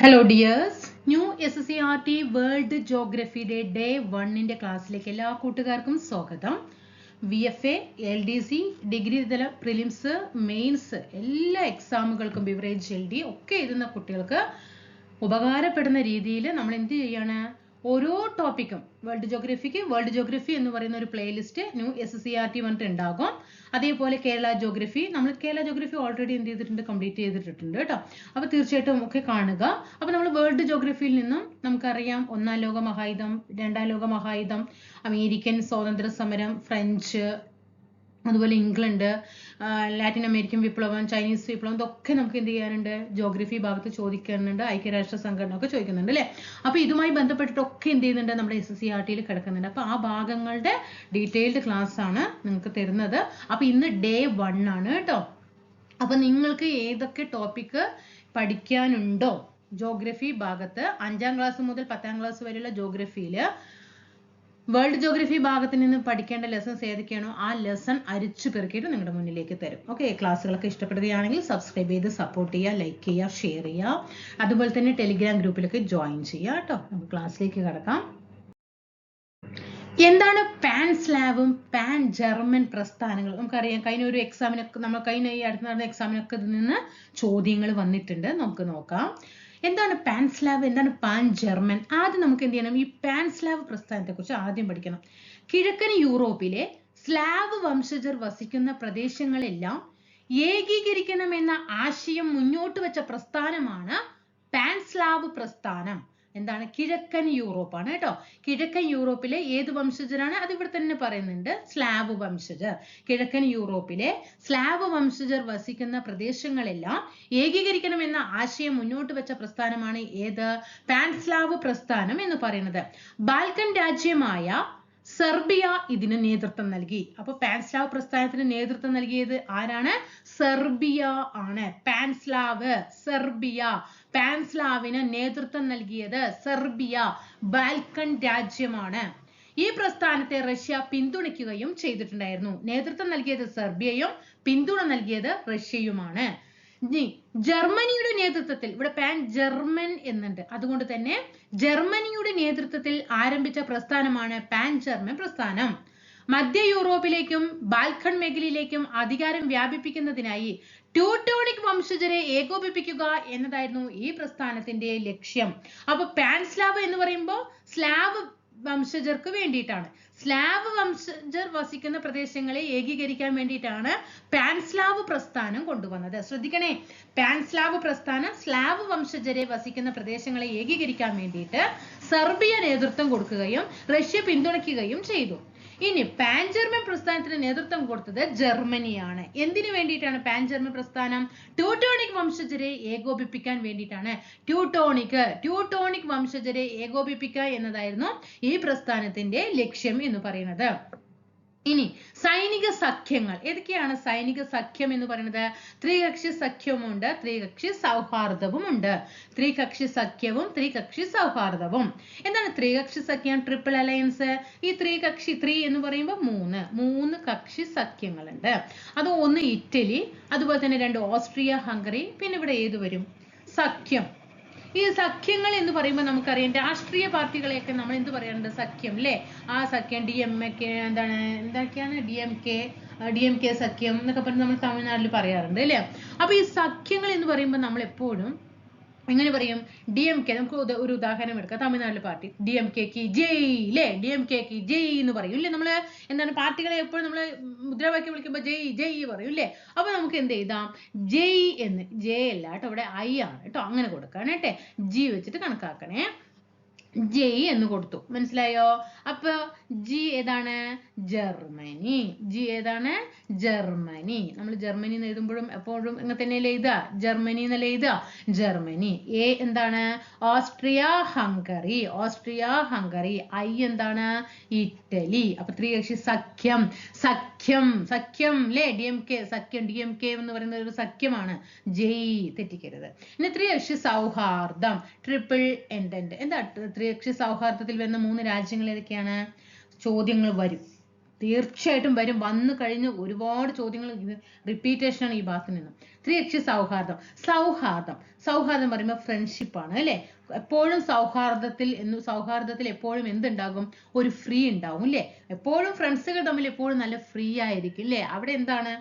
Hello dears, new SSCRT world ജോഗ്രഫിയുടെ day 1ന്റെ ക്ലാസ്സിലേക്ക് എല്ലാ കൂട്ടുകാർക്കും സ്വാഗതം. VFA, LDC, ഡിഗ്രി തല പ്രിലിംസ്, മെയിൻസ് എല്ലാ എക്സാമുകൾക്കും ബിവറേജ് LD ഒക്കെ എഴുതുന്ന കുട്ടികൾക്ക് ഉപകാരപ്പെടുന്ന രീതിയിൽ നമ്മൾ എന്ത് ചെയ്യാണ്, ഓരോ ടോപ്പിക്കും വേൾഡ് ജോഗ്രഫി എന്ന് പറയുന്ന ഒരു പ്ലേലിസ്റ്റ് ന്യൂ SSCRT വന്നിട്ട് ഉണ്ടാകും. അതേപോലെ കേരള ജോഗ്രഫി, നമ്മൾ കേരള ജോഗ്രഫി ഓൾറെഡി എന്ത് ചെയ്തിട്ടുണ്ട്, കംപ്ലീറ്റ് ചെയ്തിട്ടുണ്ട് കേട്ടോ. അപ്പോൾ തീർച്ചയായിട്ടും ഒക്കെ കാണുക. അപ്പോൾ നമ്മൾ വേൾഡ് ജോഗ്രഫിയിൽ നിന്നും നമുക്കറിയാം ഒന്നാം ലോക മഹായുദ്ധം, രണ്ടാം ലോക മഹായുദ്ധം, അമേരിക്കൻ സ്വാതന്ത്ര്യ സമരം, ഫ്രഞ്ച്, അതുപോലെ ഇംഗ്ലണ്ട്, ലാറ്റിൻ അമേരിക്കൻ വിപ്ലവം, ചൈനീസ് വിപ്ലവം, ഇതൊക്കെ നമുക്ക് എന്ത് ചെയ്യാനുണ്ട്, ജോഗ്രഫി ഭാഗത്ത് ചോദിക്കുന്നുണ്ട്. ഐക്യരാഷ്ട്ര സംഘടന ഒക്കെ ചോദിക്കുന്നുണ്ട് അല്ലേ. അപ്പോൾ ഇതുമായി ബന്ധപ്പെട്ടിട്ടൊക്കെ എന്ത് ചെയ്യുന്നുണ്ട്, നമ്മുടെ SSCRTയിൽ കിടക്കുന്നുണ്ട്. അപ്പോൾ ആ ഭാഗങ്ങളുടെ ഡീറ്റെയിൽഡ് ക്ലാസ് ആണ് നിങ്ങൾക്ക് തരുന്നത്. അപ്പോൾ ഇന്ന് ഡേ 1 ആണ് കേട്ടോ. അപ്പോൾ നിങ്ങൾക്ക് ഏതൊക്കെ ടോപ്പിക്ക് പഠിക്കാനുണ്ടോ ജോഗ്രഫി ഭാഗത്ത്, 5ാം ക്ലാസ് മുതൽ 10ാം ക്ലാസ് വരെയുള്ള ജോഗ്രഫിയിൽ വേൾഡ് ജോഗ്രഫി ഭാഗത്ത് നിന്ന് പഠിക്കേണ്ട ലെസൺസ് ഏതൊക്കെയാണോ ആ ലെസൺ അരിച്ചു പെറുക്കിയിട്ട് നിങ്ങളുടെ മുന്നിലേക്ക് തരും. ഓക്കെ, ക്ലാസ്സുകളൊക്കെ ഇഷ്ടപ്പെടുകയാണെങ്കിൽ സബ്സ്ക്രൈബ് ചെയ്ത് സപ്പോർട്ട് ചെയ്യുക, ലൈക്ക് ചെയ്യുക, ഷെയർ ചെയ്യുക. അതുപോലെ തന്നെ ടെലിഗ്രാം ഗ്രൂപ്പിലൊക്കെ ജോയിൻ ചെയ്യുക കേട്ടോ. നമുക്ക് ക്ലാസ്സിലേക്ക് കടക്കാം. എന്താണ് പാൻ സ്ലാവും പാൻ ജർമ്മൻ പ്രസ്ഥാനങ്ങളും? നമുക്കറിയാം, കഴിഞ്ഞ ഒരു എക്സാമിനൊക്കെ നമ്മൾ കഴിഞ്ഞ ഈ അടുത്ത് നടന്ന എക്സാമിനൊക്കെ ഇതിൽ നിന്ന് ചോദ്യങ്ങൾ വന്നിട്ടുണ്ട്. നമുക്ക് നോക്കാം. എന്താണ് പാൻ സ്ലാവ്, എന്താണ് പാൻ ജർമ്മൻ? ആദ്യം നമുക്ക് എന്ത് ചെയ്യണം, ഈ പാൻ സ്ലാവ് പ്രസ്ഥാനത്തെ കുറിച്ച് ആദ്യം പഠിക്കണം. കിഴക്കൻ യൂറോപ്പിലെ സ്ലാവ് വംശജർ വസിക്കുന്ന പ്രദേശങ്ങളെല്ലാം ഏകീകരിക്കണമെന്ന ആശയം മുന്നോട്ട് വെച്ച പ്രസ്ഥാനമാണ് പാൻ സ്ലാവ് പ്രസ്ഥാനം. എന്താണ്? കിഴക്കൻ യൂറോപ്പാണ് കേട്ടോ. കിഴക്കൻ യൂറോപ്പിലെ ഏത് വംശജരാണ്? അത് ഇവിടെ തന്നെ പറയുന്നുണ്ട്, സ്ലാവ് വംശജർ. കിഴക്കൻ യൂറോപ്പിലെ സ്ലാവ് വംശജർ വസിക്കുന്ന പ്രദേശങ്ങളെല്ലാം ഏകീകരിക്കണമെന്ന ആശയം മുന്നോട്ട് വെച്ച പ്രസ്ഥാനമാണ് ഏത്? പാൻ സ്ലാവ് പ്രസ്ഥാനം എന്ന് പറയുന്നത്. ബാൽക്കൻ രാജ്യമായ സെർബിയ ഇതിന് നേതൃത്വം നൽകി. അപ്പൊ പാൻ സ്ലാവ് പ്രസ്ഥാനത്തിന് നേതൃത്വം നൽകിയത് ആരാണ്? സെർബിയ ആണ്. Pan Slav, Serbia. പാൻ സ്ലാവിന് നേതൃത്വം നൽകിയത് സെർബിയ, ബാൽക്കൻ രാജ്യമാണ്. ഈ പ്രസ്ഥാനത്തെ റഷ്യ പിന്തുണയ്ക്കുകയും ചെയ്തിട്ടുണ്ടായിരുന്നു. നേതൃത്വം നൽകിയത് സെർബിയയും പിന്തുണ നൽകിയത് റഷ്യയുമാണ്. ജർമ്മനിയുടെ നേതൃത്വത്തിൽ, ഇവിടെ പാൻ ജർമ്മൻ എന്നുണ്ട്, അതുകൊണ്ട് തന്നെ ജർമ്മനിയുടെ നേതൃത്വത്തിൽ ആരംഭിച്ച പ്രസ്ഥാനമാണ് പാൻ ജർമ്മൻ പ്രസ്ഥാനം. മധ്യ യൂറോപ്പിലേക്കും ബാൽക്കൺ മേഖലയിലേക്കും അധികാരം വ്യാപിപ്പിക്കുന്നതിനായി ട്യൂട്ടോണിക് വംശജരെ ഏകോപിപ്പിക്കുക എന്നതായിരുന്നു ഈ പ്രസ്ഥാനത്തിന്റെ ലക്ഷ്യം. അപ്പൊ പാൻ സ്ലാവ് എന്ന് പറയുമ്പോൾ സ്ലാവ് വംശജർക്ക് വേണ്ടിയിട്ടാണ്. സ്ലാവ് വംശജർ വസിക്കുന്ന പ്രദേശങ്ങളെ ഏകീകരിക്കാൻ വേണ്ടിയിട്ടാണ് പാൻ സ്ലാവ് പ്രസ്ഥാനം കൊണ്ടുവന്നത്. ശ്രദ്ധിക്കണേ, പാൻ സ്ലാവ് പ്രസ്ഥാനം സ്ലാവ് വംശജരെ വസിക്കുന്ന പ്രദേശങ്ങളെ ഏകീകരിക്കാൻ വേണ്ടിയിട്ട് സെർബിയ നേതൃത്വം കൊടുക്കുകയും റഷ്യ പിന്തുണയ്ക്കുകയും ചെയ്തു. ഇനി പാൻ ജർമ്മൻ പ്രസ്ഥാനത്തിന് നേതൃത്വം കൊടുത്തത് ജർമ്മനിയാണ്. എന്തിനു വേണ്ടിയിട്ടാണ് പാൻ ജർമ്മൻ പ്രസ്ഥാനം? ട്യൂട്ടോണിക് വംശജരെ ഏകോപിപ്പിക്കാൻ വേണ്ടിയിട്ടാണ്. ട്യൂട്ടോണിക് വംശജരെ ഏകോപിപ്പിക്കുക എന്നതായിരുന്നു ഈ പ്രസ്ഥാനത്തിന്റെ ലക്ഷ്യം എന്ന് പറയുന്നത്. ഇനി സൈനിക സഖ്യങ്ങൾ ഏതൊക്കെയാണ്? സൈനിക സഖ്യം എന്ന് പറയുന്നത് ത്രികക്ഷി സഖ്യവുമുണ്ട്, ത്രികക്ഷി സൗഹാർദ്ദവും ഉണ്ട്. ത്രികക്ഷി സഖ്യവും ത്രികക്ഷി സൗഹാർദ്ദവും. എന്താണ് ത്രികക്ഷി സഖ്യം? Triple alliance. ഈ ത്രികക്ഷി, ത്രീ എന്ന് പറയുമ്പോൾ മൂന്ന് കക്ഷി സഖ്യങ്ങളുണ്ട്. അത് ഒന്ന് ഇറ്റലി, അതുപോലെ തന്നെ 2 ഓസ്ട്രിയ, ഹംഗറി, പിന്നെ ഇവിടെ ഏത് വരും? സഖ്യം. ഈ സഖ്യങ്ങൾ എന്ന് പറയുമ്പോൾ നമുക്കറിയാം, രാഷ്ട്രീയ പാർട്ടികളെയൊക്കെ നമ്മൾ എന്ത് പറയാറുണ്ട്? സഖ്യം അല്ലേ. ആ സഖ്യം എന്തൊക്കെയാണ് DMK സഖ്യം എന്നൊക്കെ പറഞ്ഞ് നമ്മൾ തമിഴ്നാട്ടിൽ പറയാറുണ്ട് അല്ലേ. അപ്പൊ ഈ സഖ്യങ്ങൾ എന്ന് പറയുമ്പോൾ നമ്മൾ എപ്പോഴും എങ്ങനെ പറയും? DMK. നമുക്ക് ഒരു ഉദാഹരണം എടുക്കാം. തമിഴ്നാട്ടിലെ പാർട്ടി DMKക്ക് ജയ് അല്ലേ, DMKക്ക് ജയ് എന്ന് പറയും അല്ലേ. നമ്മള് എന്താണ്, പാർട്ടികളെ എപ്പോഴും നമ്മള് മുദ്രാവാക്യം വിളിക്കുമ്പോൾ ജയ് ജയ് പറയും അല്ലേ. അപ്പൊ നമുക്ക് എന്ത് ചെയ്താം? ജയ് എന്ന്, ജെ അല്ല കേട്ടോ, ഇവിടെ I ആണ് കേട്ടോ, അങ്ങനെ കൊടുക്കാണ് കേട്ടെ. ജി വെച്ചിട്ട് കണക്കാക്കണേ. ജയ് എന്ന് കൊടുത്തു, മനസ്സിലായോ? അപ്പൊ ജി ഏതാണ്? ജർമ്മനി. ജി ഏതാണ്? ജർമ്മനി. നമ്മൾ ജർമ്മനി എന്ന് എഴുതുമ്പോഴും എപ്പോഴും ഇങ്ങനെ തന്നെയല്ലേ എഴുതുക, ജർമ്മനി എന്നല്ലേ എഴുതുക, ജർമ്മനി. എ എന്താണ്? Austria Hungary. Austria Hungary. I എന്താണ്? ഇറ്റലി. അപ്പൊ ത്രികക്ഷി സഖ്യം. സഖ്യം അല്ലേ, DMK സഖ്യം. DMK എന്ന് പറയുന്ന ഒരു സഖ്യമാണ്. ജയ് തെറ്റിക്കരുത്. ഇനി ത്രികക്ഷി സൗഹാർദ്ദം, ട്രിപ്പിൾ എൻഡന്റ്. എന്താ ത്രികക്ഷി സൗഹാർദ്ദത്തിൽ വരുന്ന 3 രാജ്യങ്ങൾ ഏതൊക്കെയാണ്? ചോദ്യങ്ങൾ വരും. തീർച്ചയായിട്ടും വരും. വന്നു കഴിഞ്ഞ് ഒരുപാട് ചോദ്യങ്ങൾ റിപ്പീറ്റേഷൻ ആണ് ഈ ഭാഗത്ത് നിന്നും. ത്രികക്ഷി സൗഹാർദ്ദം. സൗഹാർദ്ദം പറയുമ്പോൾ ഫ്രണ്ട്ഷിപ്പ് ആണ് അല്ലെ. എപ്പോഴും സൗഹാർദ്ദത്തിൽ എപ്പോഴും എന്തുണ്ടാകും? ഒരു ഫ്രീ ഉണ്ടാവും അല്ലെ. എപ്പോഴും ഫ്രണ്ട്സുകൾ തമ്മിൽ എപ്പോഴും നല്ല ഫ്രീ ആയിരിക്കും അല്ലെ. അവിടെ എന്താണ്?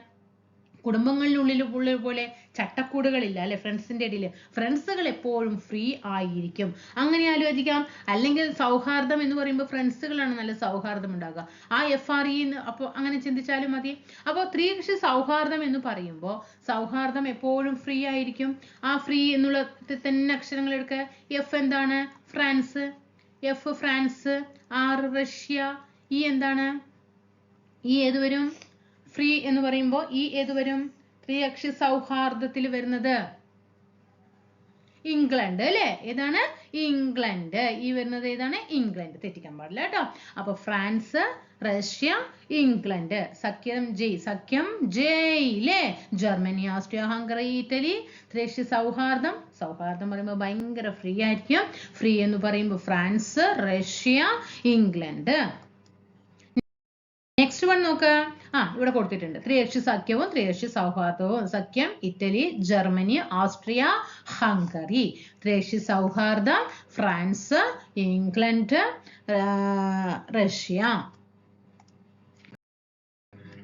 കുടുംബങ്ങളിനുള്ളിൽ പോലെ ചട്ടക്കൂടുകളില്ല അല്ലെ. ഫ്രണ്ട്സിന്റെ ഇടയിൽ ഫ്രണ്ട്സുകൾ എപ്പോഴും ഫ്രീ ആയിരിക്കും. അങ്ങനെ ആലോചിക്കാം. അല്ലെങ്കിൽ സൗഹാർദ്ദം എന്ന് പറയുമ്പോൾ ഫ്രണ്ട്സുകളാണ് നല്ല സൗഹാർദ്ദം ഉണ്ടാകുക. ആ FRE അപ്പോൾ അങ്ങനെ ചിന്തിച്ചാലും മതി. അപ്പോൾ ത്രികക്ഷി സൗഹാർദ്ദം എന്ന് പറയുമ്പോൾ സൗഹാർദ്ദം എപ്പോഴും ഫ്രീ ആയിരിക്കും. ആ ഫ്രീ എന്നുള്ള തന്നെ അക്ഷരങ്ങൾ എടുക്കുക. F എന്താണ്? France. F France. R Russia. E എന്താണ്? E ഏത് വരും? ഫ്രീ എന്ന് പറയുമ്പോൾ ഈ ഏത് വരും? ത്രികക്ഷി സൗഹാർദ്ദത്തിൽ വരുന്നത് ഇംഗ്ലണ്ട് അല്ലെ. ഏതാണ്? ഇംഗ്ലണ്ട്. ഈ വരുന്നത് ഏതാണ്? ഇംഗ്ലണ്ട്. തെറ്റിക്കാൻ പാടില്ല കേട്ടോ. അപ്പൊ ഫ്രാൻസ്, റഷ്യ, ഇംഗ്ലണ്ട്. സഖ്യം ജയ് ല്ലേ. Germany, Austria, Hungary, Italy. ത്രികക്ഷി സൗഹാർദ്ദം പറയുമ്പോൾ ഭയങ്കര ഫ്രീ ആയിരിക്കും. ഫ്രീ എന്ന് പറയുമ്പോൾ France, Russia, England. Next one നോക്ക്. ഇവിടെ കൊടുത്തിട്ടുണ്ട് ത്രികക്ഷി സഖ്യവും ത്രികക്ഷി സൗഹാർദ്ദവും. സഖ്യം ഇറ്റലി, ജർമ്മനി, ഓസ്ട്രിയ, ഹംഗറി. ത്രികക്ഷി സൗഹാർദ്ദം ഫ്രാൻസ്, ഇംഗ്ലണ്ട്, റഷ്യ.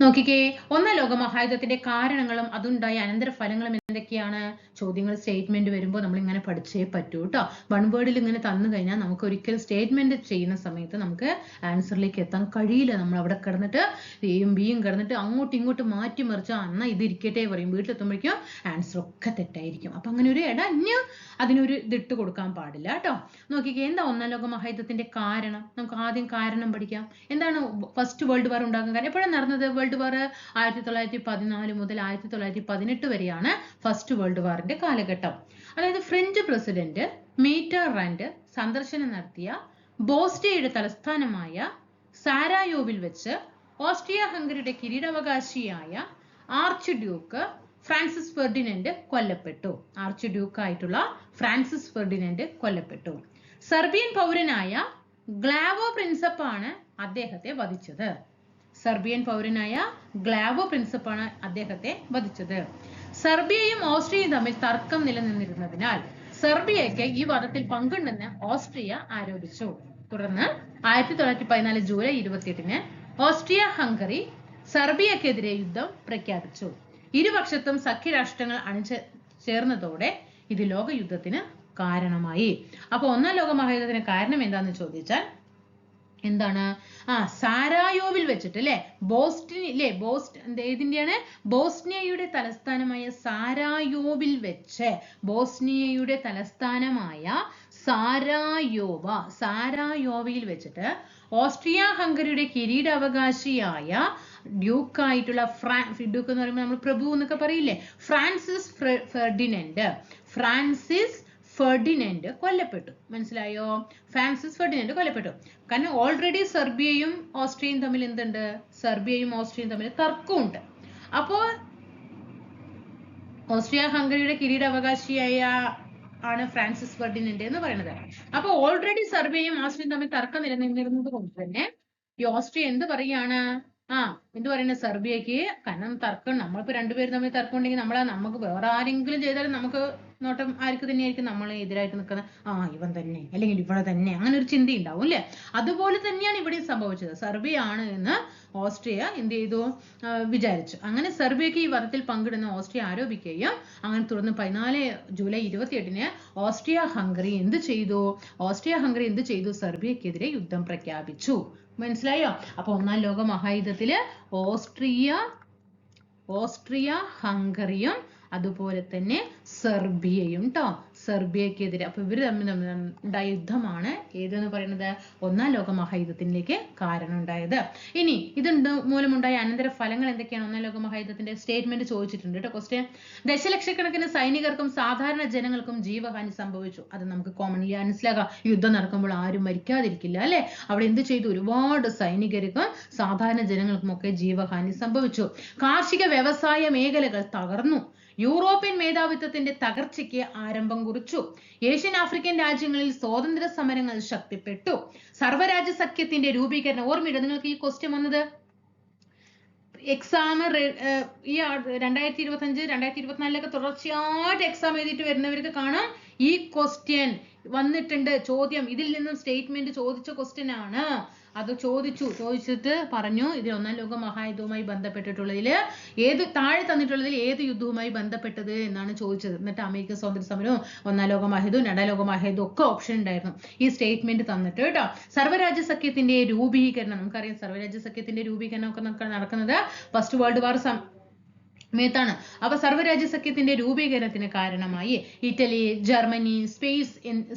നോക്കിക്കേ. ഒന്നാം ലോക മഹായുദ്ധത്തിന്റെ കാരണങ്ങളും അതുണ്ടായ അനന്തരഫലങ്ങളും എന്തൊക്കെയാണ്? ചോദ്യങ്ങൾ സ്റ്റേറ്റ്മെന്റ് വരുമ്പോൾ നമ്മൾ ഇങ്ങനെ പഠിച്ചേ പറ്റൂ കേട്ടോ. വൺ വേർഡിൽ ഇങ്ങനെ തന്നു കഴിഞ്ഞാൽ നമുക്ക് ഒരിക്കലും സ്റ്റേറ്റ്മെന്റ് ചെയ്യുന്ന സമയത്ത് നമുക്ക് ആൻസറിലേക്ക് എത്താൻ കഴിയില്ല. നമ്മൾ അവിടെ കിടന്നിട്ട് എയും ബിയും കിടന്നിട്ട് അങ്ങോട്ടും ഇങ്ങോട്ടും മാറ്റി മറിച്ച് അന്നാ ഇത് ഇരിക്കട്ടെ പറയും. വീട്ടിലെത്തുമ്പോഴേക്കും ആൻസർ ഒക്കെ തെറ്റായിരിക്കും. അപ്പൊ അങ്ങനെ ഒരു ഇടഞ്ഞ് അതിനൊരു ഇതിട്ട് കൊടുക്കാൻ പാടില്ല കേട്ടോ. നോക്കിക്കേ. എന്താ ഒന്നാം ലോക മഹായുദ്ധത്തിന്റെ കാരണം? നമുക്ക് ആദ്യം കാരണം പഠിക്കാം. എന്താണ് ഫസ്റ്റ് വേൾഡ് വാർ ഉണ്ടാകാൻ കാരണം? എപ്പോഴാണ് നടന്നത് വേൾഡ് വാർ? 1914 മുതൽ 1918 വരെയാണ് ഫസ്റ്റ് വേൾഡ് വാറിന്റെ കാലഘട്ടം. അതായത് ഫ്രഞ്ച് പ്രസിഡന്റ് മീറ്ററാൻഡ് സന്ദർശനം നടത്തിയ ബോസ്നിയയുടെ തലസ്ഥാനമായ സാരായോവിൽ വെച്ച് ഓസ്ട്രിയ ഹംഗറിയുടെ കിരീടാവകാശിയായ ആർച്ച് ഡ്യൂക്ക് ഫ്രാൻസിസ് ഫെർഡിനൻഡ് കൊല്ലപ്പെട്ടു. ആർച്ച് ഡ്യൂക്ക് ആയിട്ടുള്ള ഫ്രാൻസിസ് ഫെർഡിനൻഡ് കൊല്ലപ്പെട്ടു. സെർബിയൻ പൗരനായ ഗ്ലാവോ പ്രിൻസപ്പാണ് അദ്ദേഹത്തെ വധിച്ചത്. സെർബിയയും ഓസ്ട്രിയയും തമ്മിൽ തർക്കം നിലനിന്നിരുന്നതിനാൽ സെർബിയയ്ക്ക് ഈ വധത്തിൽ പങ്കുണ്ടെന്ന് ഓസ്ട്രിയ ആരോപിച്ചു. തുടർന്ന് 1914 ജൂലൈ 28 ഓസ്ട്രിയ ഹംഗറി സെർബിയക്കെതിരെ യുദ്ധം പ്രഖ്യാപിച്ചു. ഇരുപക്ഷത്തും സഖ്യരാഷ്ട്രങ്ങൾ ചേർന്നതോടെ ഇത് ലോകയുദ്ധത്തിന് കാരണമായി. അപ്പൊ ഒന്നാം ലോക മഹായുദ്ധത്തിന് കാരണം എന്താന്ന് ചോദിച്ചാൽ എന്താണ്? സാരായോവിൽ വെച്ചിട്ട് അല്ലെ. ഇതിന്റെയാണ് ബോസ്നിയയുടെ തലസ്ഥാനമായ സാരായോവയിൽ വെച്ചിട്ട് ഓസ്ട്രിയ ഹംഗറിയുടെ കിരീടാവകാശിയായ ഡ്യൂക്ക് ആയിട്ടുള്ള ഡ്യൂക്ക് എന്ന് പറയുമ്പോൾ നമ്മൾ പ്രഭു എന്നൊക്കെ പറയില്ലേ, ഫ്രാൻസിസ് ഫെർഡിനൻഡ് കൊല്ലപ്പെട്ടു. മനസ്സിലായോ? ഫ്രാൻസിസ് ഫെർഡിനൻഡ് കൊല്ലപ്പെട്ടു. കാരണം ഓൾറെഡി സെർബിയയും ഓസ്ട്രിയയും തമ്മിൽ തർക്കമുണ്ട്. അപ്പോ ഓസ്ട്രിയ ഹംഗറിയുടെ കിരീടാവകാശിയായ ആണ് ഫ്രാൻസിസ് ഫെർഡിനൻഡ് എന്ന് പറയുന്നത്. അപ്പൊ ഓൾറെഡി സെർബിയയും ഓസ്ട്രിയയും തമ്മിൽ തർക്കം നിലനിന്നിരുന്നത് കൊണ്ട് തന്നെ ഈ ഓസ്ട്രിയ എന്ത് പറയാണ്? എന്ത് പറയുന്നത്? സെർബിയക്ക് കാരണം തർക്കം, നമ്മളിപ്പോ രണ്ടുപേരും തമ്മിൽ തർക്കം ഉണ്ടെങ്കിൽ നമുക്ക് വേറെ ആരെങ്കിലും ചെയ്താലും നമുക്ക് നോട്ടം ആർക്ക് തന്നെയായിരിക്കും നമ്മളെ എതിരായിട്ട് നിൽക്കുന്ന ഇവൻ തന്നെ അല്ലെങ്കിൽ ഇവളെ തന്നെ, അങ്ങനെ ഒരു ചിന്ത ഉണ്ടാവും അല്ലെ. അതുപോലെ തന്നെയാണ് ഇവിടെ സംഭവിച്ചത്. സെർബിയ ആണ് എന്ന് ഓസ്ട്രിയ എന്ത് ചെയ്തു? വിചാരിച്ചു. അങ്ങനെ സെർബിയക്ക് ഈ വധത്തിൽ പങ്കിടുന്ന ഓസ്ട്രിയ ആരോപിക്കുകയും അങ്ങനെ തുടർന്ന് 14 ജൂലൈ 28 ഓസ്ട്രിയ ഹംഗറി എന്ത് ചെയ്തു? സെർബിയക്കെതിരെ യുദ്ധം പ്രഖ്യാപിച്ചു. മനസ്സിലായോ? അപ്പൊ ഒന്നാം ലോക മഹായുദ്ധത്തില് ഓസ്ട്രിയ ഹംഗറിയും അതുപോലെ തന്നെ സെർബിയയും ട്ടോ. സെർബിയക്കെതിരെ. അപ്പൊ ഇവര് തമ്മിൽ ഉണ്ടായ യുദ്ധമാണ് ഏതെന്ന് പറയുന്നത് ഒന്നാം ലോക മഹായുദ്ധത്തിലേക്ക് കാരണം ഉണ്ടായത്. ഇനി ഇത് മൂലമുണ്ടായ അനന്തര ഫലങ്ങൾ എന്തൊക്കെയാണ്? ഒന്നാം ലോക മഹായുദ്ധത്തിന്റെ സ്റ്റേറ്റ്മെന്റ് ചോദിച്ചിട്ടുണ്ട് കേട്ടോ. ക്വസ്റ്റ്യൻ: ദശലക്ഷക്കണക്കിന് സൈനികർക്കും സാധാരണ ജനങ്ങൾക്കും ജീവഹാനി സംഭവിച്ചു. അത് നമുക്ക് കോമൺലി മനസ്സിലാക്കാം. യുദ്ധം നടക്കുമ്പോൾ ആരും മരിക്കാതിരിക്കില്ല അല്ലെ. അവിടെ എന്ത് ചെയ്തു? ഒരുപാട് സൈനികർക്കും സാധാരണ ജനങ്ങൾക്കും ഒക്കെ ജീവഹാനി സംഭവിച്ചു. കാർഷിക വ്യവസായ മേഖലകൾ തകർന്നു. യൂറോപ്യൻ മേധാവിത്വത്തിന്റെ തകർച്ചയ്ക്ക് ആരംഭം കുറിച്ചു. ഏഷ്യൻ ആഫ്രിക്കൻ രാജ്യങ്ങളിൽ സ്വാതന്ത്ര്യ സമരങ്ങൾ ശക്തിപ്പെട്ടു. സർവ്വരാജ്യ സഖ്യത്തിന്റെ രൂപീകരണം. ഓർമ്മയില്ല നിങ്ങൾക്ക് ഈ ക്വസ്റ്റ്യൻ വന്നത്? എക്സാം ഈ 2025 2024 തുടർച്ചയായിട്ട് എക്സാം എഴുതിയിട്ട് വരുന്നവർക്ക് കാണാം ഈ ക്വസ്റ്റ്യൻ വന്നിട്ടുണ്ട്. ചോദ്യം ഇതിൽ നിന്നും സ്റ്റേറ്റ്മെന്റ് ചോദിച്ച ക്വസ്റ്റ്യൻ ആണ്. അത് ചോദിച്ചിട്ട് പറഞ്ഞു ഇത് ഒന്നാം ലോക മഹായുദ്ധവുമായി ബന്ധപ്പെട്ടിട്ടുള്ളതിൽ താഴെ തന്നിട്ടുള്ളതിൽ ഏത് യുദ്ധവുമായി ബന്ധപ്പെട്ടത് എന്നാണ് ചോദിച്ചത്. എന്നിട്ട് അമേരിക്കൻ സ്വാതന്ത്ര്യ സമരവും ഒന്നാം ലോക മഹായുദ്ധവും രണ്ടാം ലോക മഹായുദ്ധവും ഒക്കെ ഓപ്ഷൻ ഉണ്ടായിരുന്നു ഈ സ്റ്റേറ്റ്മെന്റ് തന്നിട്ട് കേട്ടോ. സർവ്വരാജ്യ സഖ്യത്തിന്റെ രൂപീകരണം നമുക്കറിയാം. സർവ്വരാജ്യ സഖ്യത്തിന്റെ രൂപീകരണം ഒക്കെ നടക്കുന്നത് ഫസ്റ്റ് വേൾഡ് വാർ സമയത്താണ്. അപ്പൊ സർവ്വരാജ്യ സഖ്യത്തിന്റെ രൂപീകരണത്തിന് കാരണമായി ഇറ്റലി, ജർമ്മനി,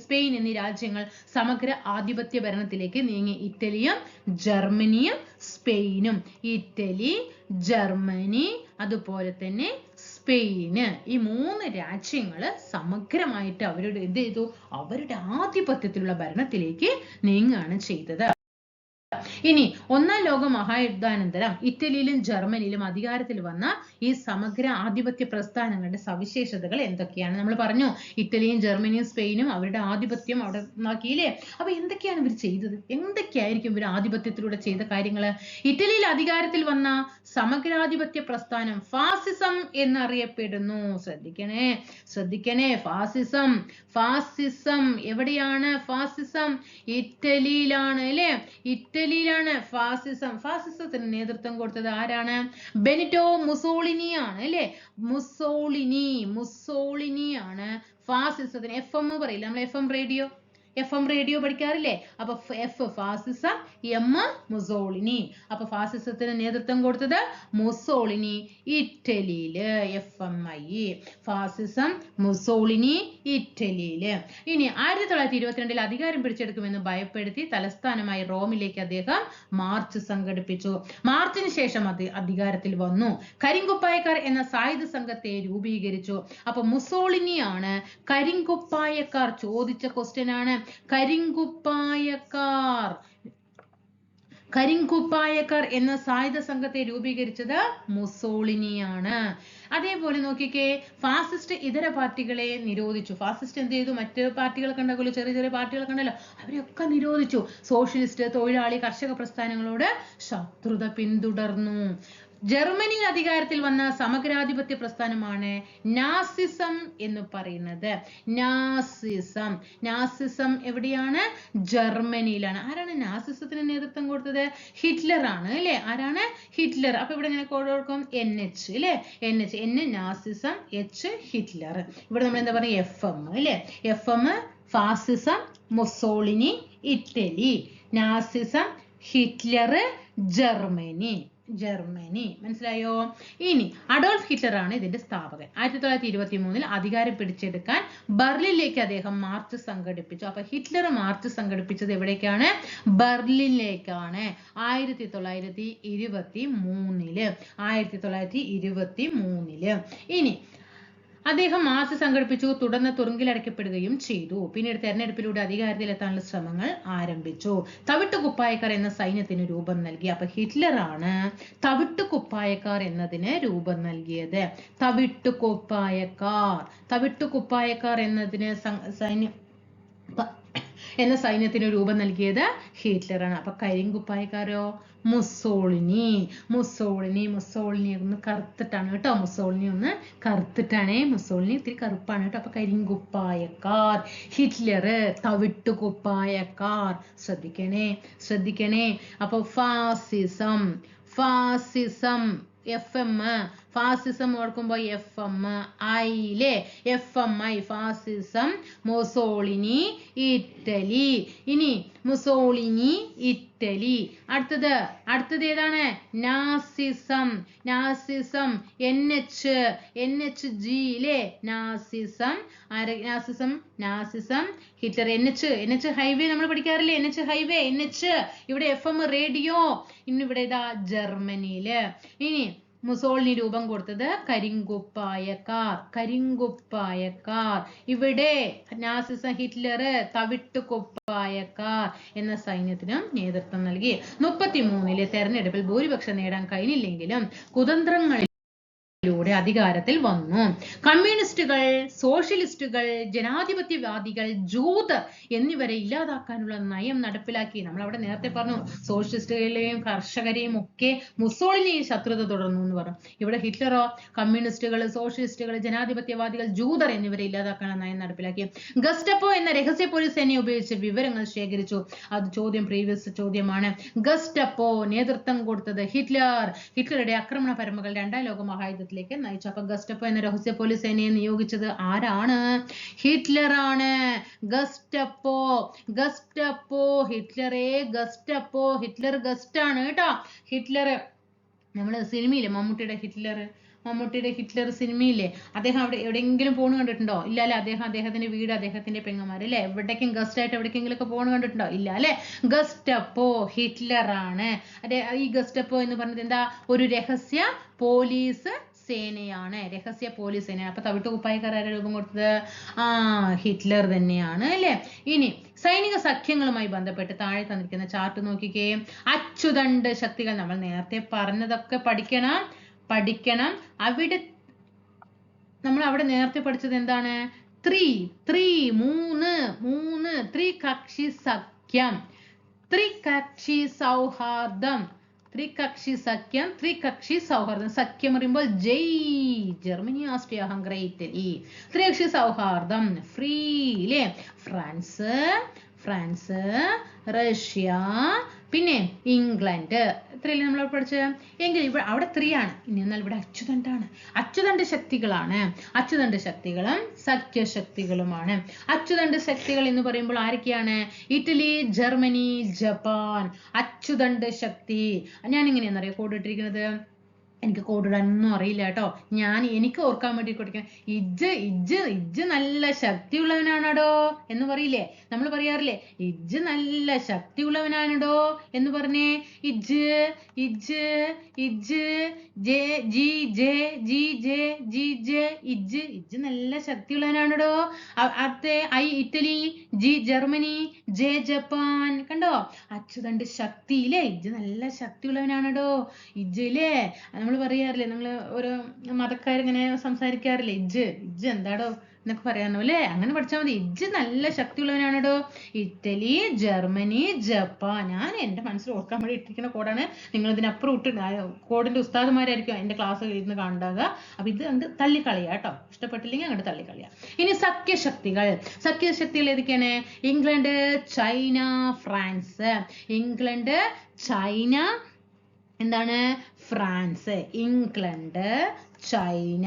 സ്പെയിൻ എന്നീ രാജ്യങ്ങൾ സമഗ്ര ആധിപത്യ ഭരണത്തിലേക്ക് നീങ്ങി. ഇറ്റലിയും ജർമ്മനിയും സ്പെയിനും, ഇറ്റലി, ജർമ്മനി അതുപോലെ തന്നെ സ്പെയിന്, ഈ 3 രാജ്യങ്ങള് സമഗ്രമായിട്ട് അവരുടെ എന്ത് ചെയ്തു, അവരുടെ ആധിപത്യത്തിലുള്ള ഭരണത്തിലേക്ക് നീങ്ങുകയാണ് ചെയ്തത്. ഇനി ഒന്നാം ലോക മഹായുദ്ധാനന്തരം ഇറ്റലിയിലും ജർമ്മനിയിലും അധികാരത്തിൽ വന്ന ഈ സമഗ്ര ആധിപത്യ പ്രസ്ഥാനങ്ങളുടെ സവിശേഷതകൾ എന്തൊക്കെയാണ്? നമ്മൾ പറഞ്ഞു ഇറ്റലിയും ജർമ്മനിയും സ്പെയിനും അവരുടെ ആധിപത്യം അവിടെ ഉണ്ടാക്കിയില്ലേ. അപ്പൊ എന്തൊക്കെയാണ് ഇവർ ചെയ്തത്? എന്തൊക്കെയായിരിക്കും ഇവർ ആധിപത്യത്തിലൂടെ ചെയ്ത കാര്യങ്ങള്? ഇറ്റലിയിൽ അധികാരത്തിൽ വന്ന സമഗ്രാധിപത്യ പ്രസ്ഥാനം ഫാസിസം എന്നറിയപ്പെടുന്നു. ശ്രദ്ധിക്കണേ ഫാസിസം എവിടെയാണ്? ഫാസിസം ഇറ്റലിയിലാണ് അല്ലെ. ഇറ്റലിയിലാണ് ഫാസിസത്തിന് നേതൃത്വം കൊടുത്തത് ആരാണ്? ബെനിറ്റോ മുസോളിനി ആണ് അല്ലെ. മുസോളിനിയാണ് ഫാസിസത്തിന്. FM പറയില്ല നമ്മൾ, FM റേഡിയോ പഠിക്കാറില്ലേ? അപ്പൊ F ഫാസിസം, M മുസോളിനി. അപ്പൊ ഫാസിസത്തിന് നേതൃത്വം കൊടുത്തത് മുസോളിനി ഇറ്റലിയില്. FMI ഫാസിസം, മുസോളിനി ഇറ്റലിയില്. ഇനി 1922 അധികാരം പിടിച്ചെടുക്കുമെന്ന് ഭയപ്പെടുത്തി തലസ്ഥാനമായി റോമിലേക്ക് അദ്ദേഹം മാർച്ച് സംഘടിപ്പിച്ചു. മാർച്ചിന് ശേഷം അധികാരത്തിൽ വന്നു. കരിങ്കുപ്പായക്കാർ എന്ന സായുധ സംഘത്തെ രൂപീകരിച്ചു. അപ്പൊ മുസോളിനിയാണ് കരിങ്കുപ്പായക്കാർ. ചോദിച്ച ക്വസ്റ്റ്യൻ ആണ്. കരിങ്കുപ്പായക്കാർ എന്ന സായുധ സംഘത്തെ രൂപീകരിച്ചത് മുസോളിനിയാണ്. അതേപോലെ നോക്കിക്കേ, ഫാസിസ്റ്റ് ഇതര പാർട്ടികളെ നിരോധിച്ചു. ഫാസിസ്റ്റ് എന്ത് ചെയ്തു? മറ്റ് പാർട്ടികളൊക്കെ ഉണ്ടാകുമല്ലോ, ചെറിയ പാർട്ടികളൊക്കെ ഉണ്ടല്ലോ, അവരെയൊക്കെ നിരോധിച്ചു. സോഷ്യലിസ്റ്റ്, തൊഴിലാളി, കർഷക പ്രസ്ഥാനങ്ങളോട് ശത്രുത പിന്തുടർന്നു. ജർമ്മനിയിൽ അധികാരത്തിൽ വന്ന സമഗ്രാധിപത്യ പ്രസ്ഥാനമാണ് നാസിസം എന്ന് പറയുന്നത്. നാസിസം എവിടെയാണ്? ജർമ്മനിയിലാണ്. ആരാണ് നാസിസത്തിന് നേതൃത്വം കൊടുത്തത്? ഹിറ്റ്ലർ ആണ് അല്ലെ. ആരാണ്? ഹിറ്റ്ലർ. അപ്പൊ ഇവിടെ ഇങ്ങനെ കോഡ് കൊടുക്കും NH അല്ലെ. N Nazism, H Hitler. ഇവിടെ നമ്മൾ എന്താ പറയുക? FM അല്ലെ. FM fascism, Mussolini Italy, Nazism, Hitler, Germany. മനസ്സിലായോ? ഇനി അഡോൾഫ് ഹിറ്റ്ലർ ആണ് ഇതിന്റെ സ്ഥാപകൻ. 1923 അധികാരം പിടിച്ചെടുക്കാൻ ബെർലിനിലേക്ക് അദ്ദേഹം മാർച്ച് സംഘടിപ്പിച്ചു. അപ്പൊ ഹിറ്റ്ലർ മാർച്ച് സംഘടിപ്പിച്ചത് എവിടേക്കാണ്? ബെർലിനിലേക്കാണ്. 1923. ഇനി അദ്ദേഹം മാർച്ച് സംഘടിപ്പിച്ചു. തുടർന്ന് തുറുങ്കിലടയ്ക്കപ്പെടുകയും ചെയ്തു. പിന്നീട് തെരഞ്ഞെടുപ്പിലൂടെ അധികാരത്തിലെത്താനുള്ള ശ്രമങ്ങൾ ആരംഭിച്ചു. തവിട്ടുകുപ്പായക്കാർ എന്ന സൈന്യത്തിന് രൂപം നൽകി. അപ്പൊ ഹിറ്റ്ലർ ആണ് തവിട്ടുകുപ്പായക്കാർ എന്നതിന് രൂപം നൽകിയത്. തവിട്ടുകുപ്പായക്കാർ എന്നതിന് സൈന്യത്തിന് രൂപം നൽകിയത് ഹിറ്റ്ലർ ആണ്. അപ്പൊ കരിങ്കുപ്പായക്കാരോ? മുസോളിനി ഒന്ന് കറുത്തിട്ടാണ് കേട്ടോ. മുസോളിനി ഇത്തിരി കറുപ്പാണ് കേട്ടോ. അപ്പൊ കരിങ്കുപ്പായക്കാർ. ഹിറ്റ്ലർ തവിട്ടുകുപ്പായക്കാർ. ശ്രദ്ധിക്കണേ. അപ്പൊ ഫാസിസം FM ഫാസിസം ഓർക്കുമ്പോൾ FMI ലെ. FMI ഫാസിസം, മുസോളിനി ഇറ്റലി. ഇനി മുസോളിനി ഇറ്റലി. അടുത്തത് ഏതാണ്? നാസിസം NHG ലെ. Nazism Hitler. NH ഹൈവേ നമ്മൾ പഠിക്കാറില്ലേ? NH highway. ഇവിടെ FM റേഡിയോ. ഇനി ഇവിടെ ഇതാ ജർമ്മനിയില്. ഇനി മുസോളിനി രൂപം കൊടുത്തത് കരിങ്കുപ്പായക്കാർ. ഇവിടെ നാസിസം ഹിറ്റ്ലർ തവിട്ടുകുപ്പായക്കാർ എന്ന സൈന്യത്തിനും നേതൃത്വം നൽകി. 1933 തെരഞ്ഞെടുപ്പിൽ ഭൂരിപക്ഷം നേടാൻ കഴിഞ്ഞില്ലെങ്കിലും കുതന്ത്രങ്ങളിൽ ൂടെ അധികാരത്തിൽ വന്നു. കമ്മ്യൂണിസ്റ്റുകൾ, സോഷ്യലിസ്റ്റുകൾ, ജനാധിപത്യവാദികൾ, ജൂതർ എന്നിവരെ ഇല്ലാതാക്കാനുള്ള നയം നടപ്പിലാക്കി. നമ്മൾ അവിടെ നേരത്തെ പറഞ്ഞു സോഷ്യലിസ്റ്റുകളെയും കർഷകരെയും ഒക്കെ മുസോളിനി ശത്രുത തുടർന്നു എന്ന് പറഞ്ഞു. ഇവിടെ ഹിറ്റ്ലറോ കമ്മ്യൂണിസ്റ്റുകൾ, സോഷ്യലിസ്റ്റുകൾ, ജനാധിപത്യവാദികൾ, ജൂതർ എന്നിവരെ ഇല്ലാതാക്കാനുള്ള നയം നടപ്പിലാക്കി. ഗസ്റ്റപ്പോ എന്ന രഹസ്യ പോലീസ് സേനയെ ഉപയോഗിച്ച് വിവരങ്ങൾ ശേഖരിച്ചു. അത് പ്രീവിയസ് ചോദ്യമാണ്. ഗസ്റ്റപ്പോ നേതൃത്വം കൊടുത്തത് ഹിറ്റ്ലറുടെ ആക്രമണ പരമ്പരകൾ രണ്ടാം ലോക മഹായുദ്ധത്തിലേക്ക് നയിച്ചു. അപ്പൊ ഗസ്റ്റപ്പോ എന്ന രഹസ്യ പോലീസ് സേനയെ നിയോഗിച്ചത് ആരാണ്? ഹിറ്റ്ലർ ആണ്. ഗസ്റ്റപ്പോ ഹിറ്റ്ലർ ഗസ്റ്റ് ആണ് കേട്ടോ. ഹിറ്റ്ലർ നമ്മള് സിനിമയില്ലേ മമ്മൂട്ടിയുടെ ഹിറ്റ്ലർ സിനിമയില്ലേ, അദ്ദേഹം അവിടെ എവിടെയെങ്കിലും പോണ് കണ്ടിട്ടുണ്ടോ? ഇല്ല അല്ലെ. അദ്ദേഹത്തിന്റെ വീട്, അദ്ദേഹത്തിന്റെ പെങ്ങന്മാർ അല്ലെ, എവിടേക്കും ഗസ്റ്റ് ആയിട്ട് എവിടേക്കെങ്കിലും ഒക്കെ പോണ് കണ്ടിട്ടുണ്ടോ? ഇല്ല അല്ലെ. ഗസ്റ്റപ്പോ ഹിറ്റ്ലർ ആണ്. അതെ, ഈ ഗസ്റ്റപ്പോ എന്ന് പറഞ്ഞത് എന്താ? ഒരു രഹസ്യ പോലീസ് സേനയാണ്. അപ്പൊ തവിട്ട് കുപ്പായക്കാരെ രൂപം കൊടുത്തത് ഹിറ്റ്ലർ തന്നെയാണ് അല്ലെ. ഇനി സൈനിക സഖ്യങ്ങളുമായി ബന്ധപ്പെട്ട് താഴെ തന്നിരിക്കുന്ന ചാർട്ട് നോക്കിക്കേ. അച്ചുതണ്ട് ശക്തികൾ നമ്മൾ നേരത്തെ പറഞ്ഞതൊക്കെ പഠിക്കണം. നമ്മൾ അവിടെ നേരത്തെ പഠിച്ചത് എന്താണ്? മൂന്ന് ത്രികക്ഷി സഖ്യം, ത്രികക്ഷി സൗഹാർദ്ദം. സഖ്യം പറയുമ്പോൾ ജർമ്മനി, ഓസ്ട്രിയ, ഹംഗറി, ഇറ്റലി. ത്രികക്ഷി സൗഹാർദ്ദം ഫ്രീ ഫ്രാൻസ്, റഷ്യ, പിന്നെ ഇംഗ്ലണ്ട്. ഇത്രയല്ലേ നമ്മൾ പഠിച്ചത്. എങ്കിൽ അവിടെ 3 ആണ്. ഇനി എന്നാൽ ഇവിടെ അച്ചുതണ്ട് ശക്തികളും സഖ്യശക്തികളുമാണ്. അച്ചുതണ്ട് ശക്തികൾ എന്ന് പറയുമ്പോൾ ആരൊക്കെയാണ്? Italy, Germany, Japan. അച്ചുതണ്ട് ശക്തി ഞാൻ ഇങ്ങനെയാണെന്നറിയോ കോഡ് ഇട്ടിരിക്കുന്നത്? എനിക്ക് കോഡിടാനൊന്നും അറിയില്ല കേട്ടോ. എനിക്ക് ഓർക്കാൻ വേണ്ടി കൊടുക്കണം. ഇജ്ജ് നല്ല ശക്തിയുള്ളവനാണോ എന്ന് പറയില്ലേ, നമ്മൾ പറയാറില്ലേ? ഇജ്ജ് നല്ല ശക്തിയുള്ളവനാണോ എന്ന് പറഞ്ഞേ. ഇജ്ജ് ഇജ്ജ് നല്ല ശക്തിയുള്ളവനാണോ. Italy, G Germany, J Japan. കണ്ടോ? അച്ചുതണ്ട് ശക്തിയില്ലേ, ഇജ്ജ് നല്ല ശക്തിയുള്ളവനാണോ. ഇജ്ജില്ലേ നമ്മൾ പറയാറില്ലേ, നമ്മൾ ഓരോ മതക്കാരിങ്ങനെ സംസാരിക്കാറില്ലേ, ഇജ്ജ് എന്താടോ എന്നൊക്കെ പറയാനോ അല്ലേ. അങ്ങനെ പഠിച്ചാൽ മതി. ഇജ്ജ് നല്ല ശക്തിയുള്ളവനാണോ. Italy, Germany, Japan. ഞാൻ എൻ്റെ മനസ്സിൽ ഓർക്കാൻ വേണ്ടി ഇട്ടിരിക്കുന്ന കോഡാണ്. നിങ്ങൾ ഇതിനപ്പുറം കോഡിന്റെ ഉസ്താദുമാരായിരിക്കും എൻ്റെ ക്ലാസ് ഇരുന്ന് കാണുക. അപ്പൊ ഇത് അങ്ങ് തള്ളിക്കളയാ കേട്ടോ. ഇഷ്ടപ്പെട്ടില്ലെങ്കിൽ അങ്ങോട്ട് തള്ളിക്കളയാ. ഇനി സഖ്യശക്തികൾ ഏതൊക്കെയാണ്? England, China, France. England, China, എന്താണ്? ഫ്രാൻസ്. ഇംഗ്ലണ്ട്, ചൈന,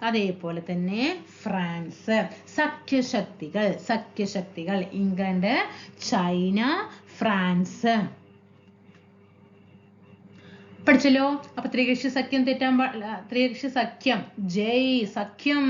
അതേപോലെ തന്നെ ഫ്രാൻസ്. സഖ്യശക്തികൾ ഇംഗ്ലണ്ട്, ചൈന, ഫ്രാൻസ്. പഠിച്ചല്ലോ. അപ്പൊ ത്രികക്ഷി സഖ്യം തെറ്റാൻ ത്രികക്ഷി സഖ്യം സഖ്യം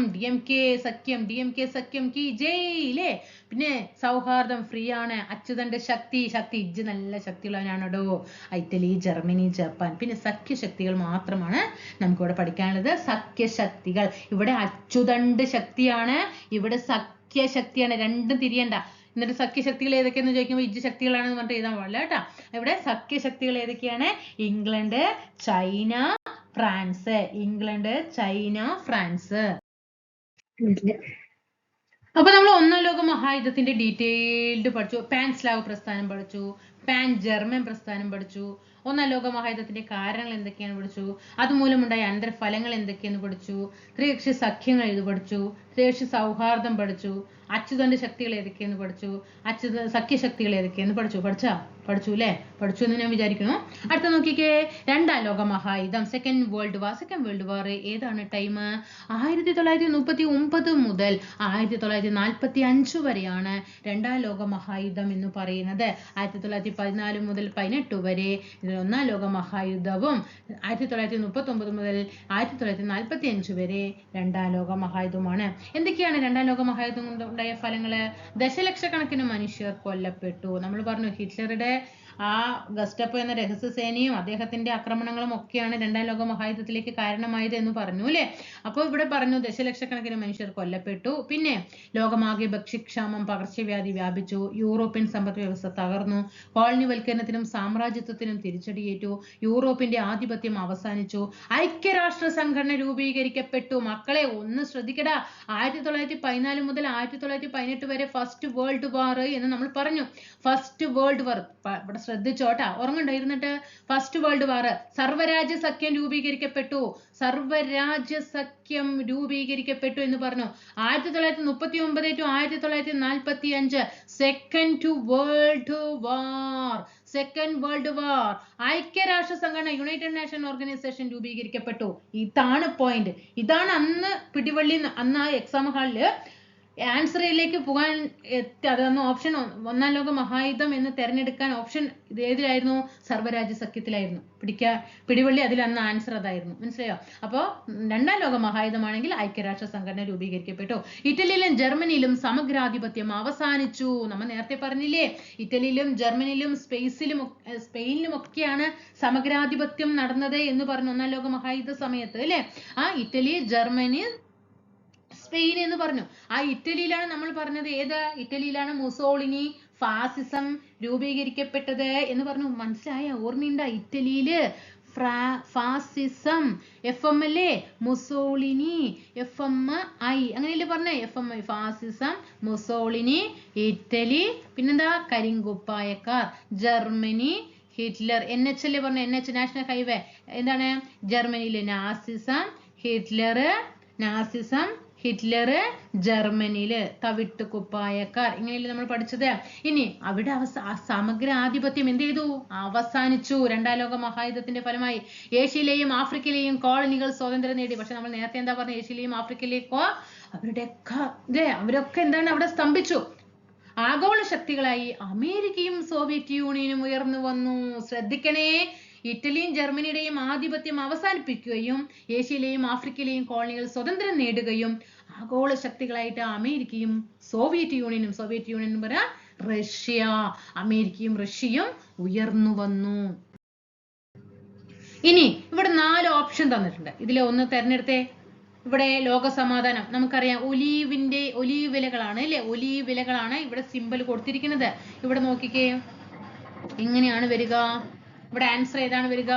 DMK സഖ്യം കി ജയിലേ. പിന്നെ സൗഹാർദ്ദം ഫ്രീ ആണ്. അച്ചുതണ്ട് ശക്തി ഇജ്ജ് നല്ല ശക്തിയുള്ളവനാണോ. Italy, Germany, Japan. പിന്നെ സഖ്യശക്തികൾ മാത്രമാണ് നമുക്കിവിടെ പഠിക്കാനുള്ളത്. സഖ്യശക്തികൾ. ഇവിടെ അച്ചുതണ്ട് ശക്തിയാണ്, ഇവിടെ സഖ്യശക്തിയാണ്. രണ്ടും തിരിയണ്ട. എന്നിട്ട് സഖ്യശക്തികൾ ഏതൊക്കെയെന്ന് ചോദിക്കുമ്പോൾ ഇജ്ജ് ശക്തികളാണെന്ന് പറഞ്ഞിട്ട് എഴുതാൻ പാടില്ല കേട്ടോ. ഇവിടെ സഖ്യശക്തികൾ ഏതൊക്കെയാണ്? England, China, France. England, China, France. അപ്പൊ നമ്മൾ ഒന്നാം ലോക മഹായുദ്ധത്തിന്റെ ഡീറ്റെയിൽഡ് പഠിച്ചു. പാൻ സ്ലാവ് പ്രസ്ഥാനം പഠിച്ചു, പാൻ ജർമ്മൻ പ്രസ്ഥാനം പഠിച്ചു. ഒന്നാം ലോക മഹായുദ്ധത്തിന്റെ കാരണങ്ങൾ എന്തൊക്കെയാണ് പഠിച്ചു, അതുമൂലമുണ്ടായ അനന്തരഫലങ്ങൾ എന്തൊക്കെയെന്ന് പഠിച്ചു. ത്രികക്ഷി സഖ്യങ്ങൾ ഇത് പഠിച്ചു, ത്രികക്ഷി സൗഹാർദ്ദം പഠിച്ചു, അച്ചുതണ്ട് ശക്തികൾ ഏതൊക്കെയെന്ന് പഠിച്ചു, സഖ്യശക്തികൾ ഏതൊക്കെയെന്ന് പഠിച്ചു അല്ലേ? പഠിച്ചു എന്ന് ഞാൻ വിചാരിക്കുന്നു. അടുത്ത നോക്കിക്കേ, രണ്ടാം ലോക മഹായുദ്ധം, സെക്കൻഡ് വേൾഡ് വാർ ഏതാണ് ടൈം? 1939 മുതൽ 1945 വരെയാണ് രണ്ടാം ലോക മഹായുദ്ധം എന്ന് പറയുന്നത്. 1914 മുതൽ 18 വരെ ഒന്നാം ലോക മഹായുദ്ധവും 1939 മുതൽ 1945 വരെ രണ്ടാം ലോക മഹായുദ്ധവുമാണ്. എന്തൊക്കെയാണ് രണ്ടാം ലോക മഹായുദ്ധം ഉണ്ടായ ഫലങ്ങള്? ദശലക്ഷക്കണക്കിന് മനുഷ്യർ കൊല്ലപ്പെട്ടു. നമ്മൾ പറഞ്ഞു ഹിറ്റ്ലറുടെ ആ ഗസ്റ്റപ്പോ എന്ന രഹസ്യസേനയും അദ്ദേഹത്തിന്റെ ആക്രമണങ്ങളും ഒക്കെയാണ് രണ്ടാം ലോക മഹായുദ്ധത്തിലേക്ക് കാരണമായത് എന്ന് പറഞ്ഞു അല്ലെ. അപ്പോൾ ഇവിടെ പറഞ്ഞു ദശലക്ഷക്കണക്കിന് മനുഷ്യർ കൊല്ലപ്പെട്ടു. പിന്നെ ലോകമാകെ ഭക്ഷ്യക്ഷാമം, പകർച്ചവ്യാധി വ്യാപിച്ചു. യൂറോപ്യൻ സമ്പദ് വ്യവസ്ഥ തകർന്നു. കോളനിവൽക്കരണത്തിനും സാമ്രാജ്യത്വത്തിനും തിരിച്ചടിയേറ്റു. യൂറോപ്പിന്റെ ആധിപത്യം അവസാനിച്ചു. ഐക്യരാഷ്ട്ര സംഘടന രൂപീകരിക്കപ്പെട്ടു. മക്കളെ ഒന്ന് ശ്രദ്ധിക്കടാ. 1914 മുതൽ 1918 വരെ ഫസ്റ്റ് വേൾഡ് വാർ എന്ന് നമ്മൾ പറഞ്ഞു. ഫസ്റ്റ് വേൾഡ് വാർ ഇവിടെ ശ്രദ്ധിച്ചോട്ടാ, ഓർമ്മയുണ്ടോ ഇരുന്നിട്ട്? First world war. സർവ്വരാജ്യ സഖ്യം രൂപീകരിക്കപ്പെട്ടു. സർവ്വരാജ്യ സഖ്യം രൂപീകരിക്കപ്പെട്ടു എന്ന് പറഞ്ഞു. 1939 to 1945 second world war. Second world war. ഐക്യരാഷ്ട്ര സംഘടന യുണൈറ്റഡ് നേഷൻ ഓർഗനൈസേഷൻ രൂപീകരിക്കപ്പെട്ടു. ഇതാണ് പോയിന്റ്. ഇതാണ് അന്ന് പിടിവള്ളി. അന്ന് ആ എക്സാം ഹാളില് ആൻസറിലേക്ക് പോകാൻ അതൊന്ന് ഓപ്ഷൻ ഒന്നാം ലോക മഹായുദ്ധം എന്ന് തെരഞ്ഞെടുക്കാൻ ഓപ്ഷൻ ഇത് ഏതിലായിരുന്നു? സർവ്വരാജ്യ സഖ്യത്തിലായിരുന്നു. പിടിവള്ളി അതിൽ അന്ന് ആൻസർ അതായിരുന്നു. മനസ്സിലായോ? അപ്പോൾ രണ്ടാം ലോക മഹായുദ്ധമാണെങ്കിൽ ഐക്യരാഷ്ട്ര സംഘടന രൂപീകരിക്കപ്പെട്ടു. ഇറ്റലിയിലും ജർമ്മനിയിലും സമഗ്രാധിപത്യം അവസാനിച്ചു. നമ്മൾ നേരത്തെ പറഞ്ഞില്ലേ, ഇറ്റലിയിലും ജർമ്മനിയിലും സ്പെയിനിലും ഒക്കെയാണ് സമഗ്രാധിപത്യം നടന്നത് എന്ന് പറഞ്ഞു ഒന്നാം ലോക മഹായുദ്ധ സമയത്ത് അല്ലെ. ആ ഇറ്റലി, ജർമ്മനി, സ്പെയിൻ എന്ന് പറഞ്ഞു. ആ ഇറ്റലിയിലാണ് നമ്മൾ പറഞ്ഞത്. ഏത് ഇറ്റലിയിലാണ് മുസോളിനി ഫാസിസം രൂപീകരിക്കപ്പെട്ടത് എന്ന് പറഞ്ഞു. മനസ്സിലായ? ഓർമ്മയുണ്ട? ഇറ്റലിയില് ഫാസിസം FM അല്ലേ, മുസോളിനി FMI അങ്ങനെയല്ലേ പറഞ്ഞേ? FMI ഫാസിസം, മുസോളിനി ഇറ്റലി, പിന്നെന്താ കരിങ്കുപ്പായക്കാർ ജർമ്മനി, ഹിറ്റ്ലർ NH അല്ലേ പറഞ്ഞ? NH national highway. എന്താണ്? ജർമ്മനിയിലെ നാസിസം, ഹിറ്റ്ലർ ജർമ്മനിയില് തവിട്ട് കുപ്പായക്കാർ. ഇങ്ങനെയല്ലേ നമ്മൾ പഠിച്ചത്. ഇനി അവിടെ സമഗ്ര ആധിപത്യം എന്ത് ചെയ്തു? അവസാനിച്ചു. രണ്ടാം ലോക മഹായുദ്ധത്തിന്റെ ഫലമായി ഏഷ്യയിലെയും ആഫ്രിക്കയിലെയും കോളനികൾ സ്വാതന്ത്ര്യം നേടി. പക്ഷെ നമ്മൾ നേരത്തെ എന്താ പറഞ്ഞത്? ഏഷ്യയിലെയും ആഫ്രിക്കയിലേക്കോ അവരൊക്കെ എന്താണ് അവിടെ സ്തംഭിച്ചു. ആഗോള ശക്തികളായി അമേരിക്കയും സോവിയറ്റ് യൂണിയനും ഉയർന്നു വന്നു. ശ്രദ്ധിക്കണേ, ഇറ്റലിയും ജർമ്മനിയുടെയും ആധിപത്യം അവസാനിപ്പിക്കുകയും ഏഷ്യയിലെയും ആഫ്രിക്കയിലെയും കോളനികൾ സ്വതന്ത്രം നേടുകയും ആഗോള ശക്തികളായിട്ട് അമേരിക്കയും സോവിയറ്റ് യൂണിയനും പറയാ റഷ്യ, അമേരിക്കയും റഷ്യയും ഉയർന്നു വന്നു. ഇനി ഇവിടെ 4 ഓപ്ഷൻ തന്നിട്ടുണ്ട്. ഇതിലെ ഒന്ന് തെരഞ്ഞെടുത്തേ. ഇവിടെ ലോക സമാധാനം നമുക്കറിയാം. ഒലീവ് ഇലകളാണ് അല്ലെ? ഒലീവ് ഇലകളാണ് ഇവിടെ സിമ്പൽ കൊടുത്തിരിക്കുന്നത്. ഇവിടെ നോക്കിക്കേ, എങ്ങനെയാണ് വരിക? ഇവിടെ ആൻസർ ഏതാണ് വരിക?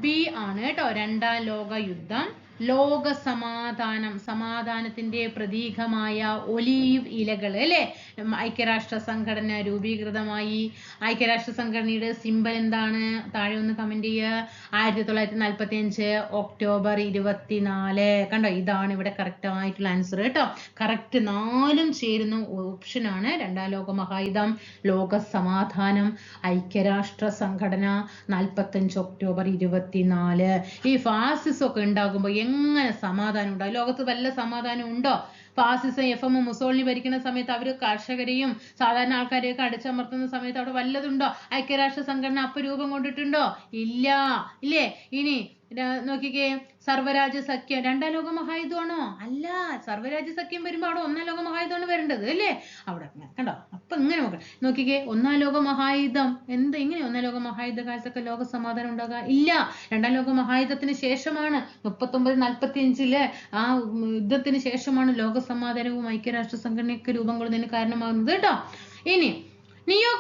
ബി ആണ് കേട്ടോ. രണ്ടാം ലോക യുദ്ധം, ലോക സമാധാനം, സമാധാനത്തിന്റെ പ്രതീകമായ ഒലീവ് ഇലകൾ അല്ലെ. ഐക്യരാഷ്ട്ര സംഘടന രൂപീകൃതമായി. ഐക്യരാഷ്ട്ര സംഘടനയുടെ സിമ്പൽ എന്താണ്? താഴെ ഒന്ന് കമന്റ് ചെയ്യുക. 1945 ഒക്ടോബർ 24. കണ്ടോ? ഇതാണ് ഇവിടെ കറക്റ്റ് ആയിട്ടുള്ള ആൻസർ കേട്ടോ. കറക്റ്റ് 4ഉം ചേരുന്ന ഓപ്ഷൻ ആണ്. രണ്ടാം ലോക മഹായുദ്ധം, ലോക സമാധാനം, ഐക്യരാഷ്ട്ര സംഘടന, 45 ഒക്ടോബർ 24. ഈ ഫാസിസം ഒക്കെ ഉണ്ടാകുമ്പോൾ എങ്ങനെ സമാധാനം ഉണ്ടാകും? ലോകത്ത് വല്ല സമാധാനം ഉണ്ടോ? ഫാസിസം FM മുസോളിനി ഭരിക്കുന്ന സമയത്ത് അവര് കർഷകരെയും സാധാരണ ആൾക്കാരെയൊക്കെ അടിച്ചമർത്തുന്ന സമയത്ത് അവിടെ വല്ലതുണ്ടോ? ഐക്യരാഷ്ട്ര സംഘടന അപ്പൊ രൂപം കൊണ്ടിട്ടുണ്ടോ? ഇല്ലേ? ഇനി നോക്കിക്കേ, സർവ്വരാജ്യ സഖ്യം രണ്ടാം ലോക മഹായുദ്ധമാണോ? അല്ല. സർവ്വരാജ്യ സഖ്യം വരുമ്പോ അവിടെ ഒന്നാം ലോക മഹായുദ്ധമാണ് വരേണ്ടത് അല്ലേ? അവിടെ കണ്ടോ? അപ്പൊ ഇങ്ങനെ നോക്കിക്കേ, ഒന്നാം ലോക മഹായുദ്ധം എങ്ങനെ ഒന്നാം ലോക മഹായുദ്ധ കാലത്തൊക്കെ ലോക സമാധാനം ഉണ്ടാകുക? ഇല്ല. രണ്ടാം ലോക മഹായുദ്ധത്തിന് ശേഷമാണ് 39-45 ആ യുദ്ധത്തിന് ശേഷമാണ് ലോക സമാധാനവും ഐക്യരാഷ്ട്ര സംഘടനയൊക്കെ രൂപം കൊള്ളുന്നതിന് കാരണമാകുന്നത് കേട്ടോ. ഇനി നിയോ